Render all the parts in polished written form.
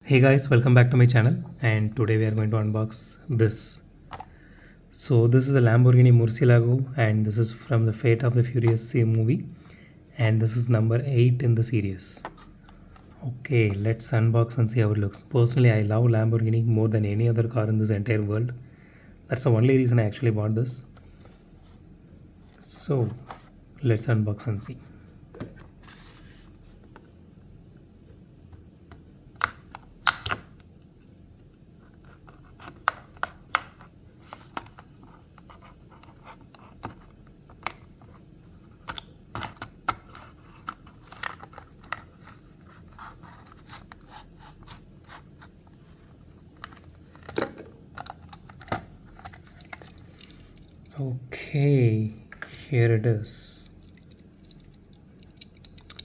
Hey guys, welcome back to my channel, and today we are going to unbox this. So this is a Lamborghini Murcielago, and this is from the Fate of the Furious movie, and this is number 8 in the series. Okay, let's unbox and see how it looks. Personally, I love Lamborghini more than any other car in this entire world. That's the only reason I actually bought this. So let's unbox and see. Okay, here it is.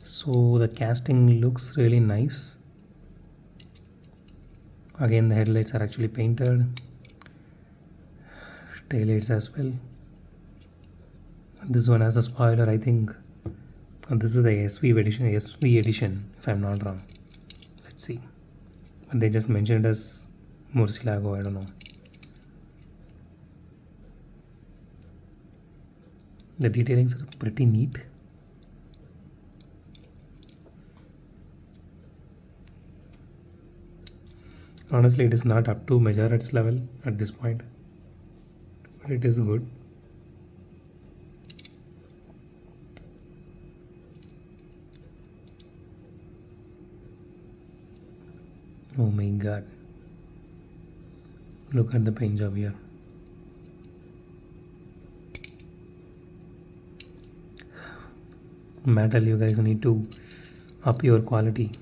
So the casting looks really nice. Again, the headlights are actually painted, taillights as well. This one has a spoiler, I think. And this is the SV edition, if I'm not wrong. Let's see. But they just mentioned as Murcielago, I don't know. The detailings are pretty neat. Honestly, it is not up to Majorette's level at this point, but it is good. Oh my god. Look at the paint job here. Metal, you guys need to up your quality.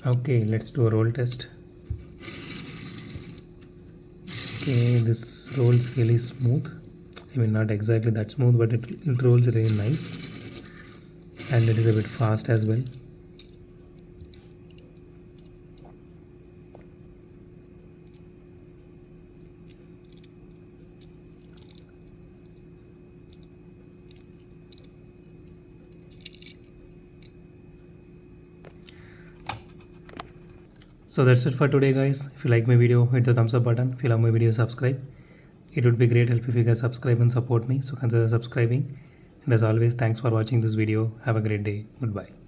Okay, let's do a roll test. Okay, this rolls really smooth. I mean, not exactly that smooth, but it rolls really nice, and it is a bit fast as well. So that's it for today, guys. If you like my video, hit the thumbs up button. If you love my video, subscribe. It would be great help if you guys subscribe and support me, so consider subscribing. And as always, thanks for watching this video. Have a great day. Goodbye.